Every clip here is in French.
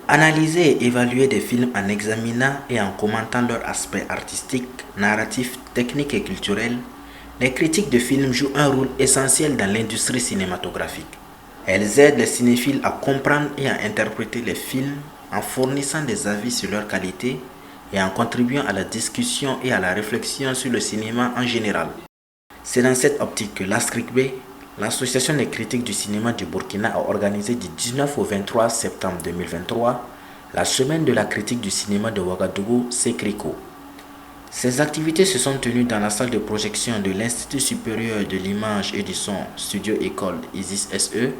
Analyser et évaluer des films en examinant et en commentant leurs aspects artistiques, narratifs, techniques et culturels, les critiques de films jouent un rôle essentiel dans l'industrie cinématographique. Elles aident les cinéphiles à comprendre et à interpréter les films en fournissant des avis sur leur qualité et en contribuant à la discussion et à la réflexion sur le cinéma en général. C'est dans cette optique que l'ASCRICB, l'Association des critiques du cinéma du Burkina, a organisé du 19 au 23 septembre 2023 la semaine de la critique du cinéma de Ouagadougou, SECRICO. Ces activités se sont tenues dans la salle de projection de l'Institut supérieur de l'image et du son Studio École ISIS SE,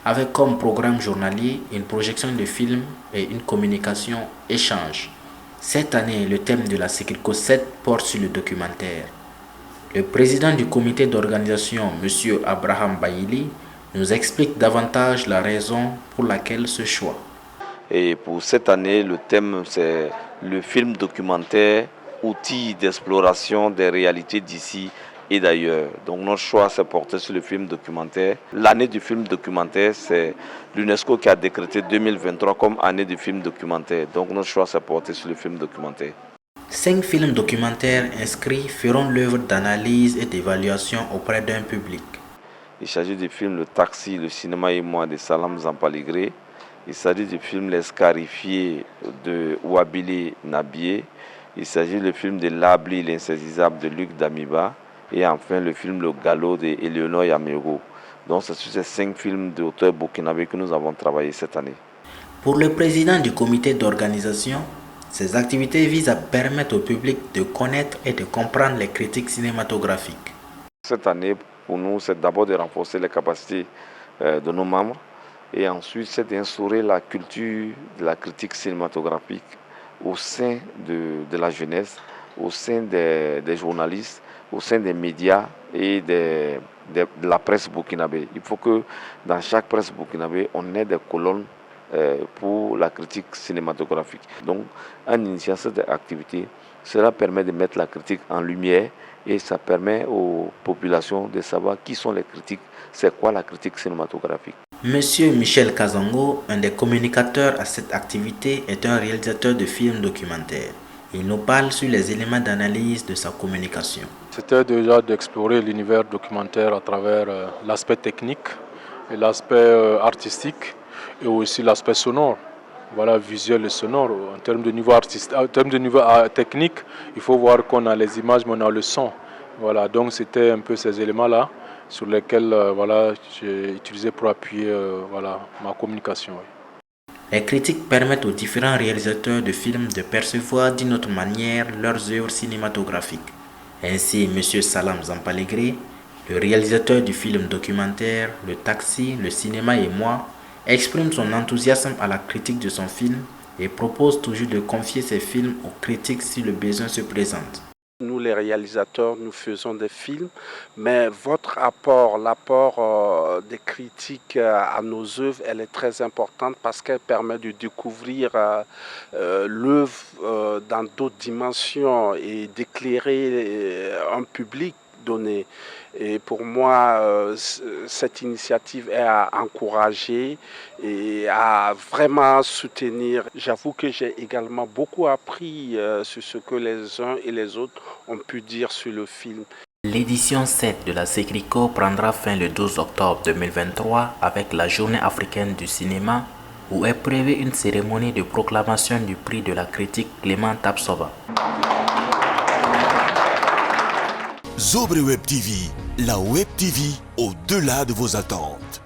avec comme programme journalier une projection de films et une communication échange. Cette année, le thème de la SECRICO 7 porte sur le documentaire. Le président du comité d'organisation, M. Abraham Baïli, nous explique davantage la raison pour laquelle ce choix. Et pour cette année, le thème, c'est le film documentaire, outil d'exploration des réalités d'ici et d'ailleurs. Donc notre choix s'est porté sur le film documentaire. L'année du film documentaire, c'est l'UNESCO qui a décrété 2023 comme année du film documentaire. Donc notre choix s'est porté sur le film documentaire. 5 films documentaires inscrits feront l'œuvre d'analyse et d'évaluation auprès d'un public. Il s'agit du film Le Taxi, le cinéma et moi de Salam Zampaligré. Il s'agit du film Les Scarifiés de Ouabili Nabié. Il s'agit du film de Labli, l'insaisissable de Luc Damiba. Et enfin le film Le Galop de Eleonore Yamego. Donc c'est sur ces 5 films d'auteurs burkinabés que nous avons travaillé cette année. Pour le président du comité d'organisation, ces activités visent à permettre au public de connaître et de comprendre les critiques cinématographiques. Cette année, pour nous, c'est d'abord de renforcer les capacités de nos membres et ensuite c'est d'instaurer la culture de la critique cinématographique au sein de la jeunesse, au sein des journalistes, au sein des médias et de la presse burkinabé. Il faut que dans chaque presse burkinabé, on ait des colonnes pour la critique cinématographique. Donc, en initiant cette activité, cela permet de mettre la critique en lumière et ça permet aux populations de savoir qui sont les critiques, c'est quoi la critique cinématographique. Monsieur Michel Kazango, un des communicateurs à cette activité, est un réalisateur de films documentaires. Il nous parle sur les éléments d'analyse de sa communication. C'était déjà d'explorer l'univers documentaire à travers l'aspect technique et l'aspect artistique et aussi l'aspect sonore, voilà, visuel et sonore. En termes de niveau artistique, en termes de niveau technique, il faut voir qu'on a les images, mais on a le son. Voilà, donc c'était un peu ces éléments-là sur lesquels voilà, j'ai utilisé pour appuyer voilà, ma communication. Oui. Les critiques permettent aux différents réalisateurs de films de percevoir d'une autre manière leurs œuvres cinématographiques. Ainsi, M. Salam Zampaligré, le réalisateur du film documentaire Le Taxi, le cinéma et moi, exprime son enthousiasme à la critique de son film et propose toujours de confier ses films aux critiques si le besoin se présente. Nous, les réalisateurs, nous faisons des films, mais votre apport, l'apport des critiques à nos œuvres, elle est très importante parce qu'elle permet de découvrir l'œuvre dans d'autres dimensions et d'éclairer un public donné. Et pour moi, cette initiative est à encourager et à vraiment soutenir. J'avoue que j'ai également beaucoup appris sur ce que les uns et les autres ont pu dire sur le film. L'édition 7 de la SECRICO prendra fin le 12 octobre 2023 avec la Journée africaine du cinéma où est prévue une cérémonie de proclamation du prix de la critique Clément Tapsova. Zobre Web TV, la Web TV au-delà de vos attentes.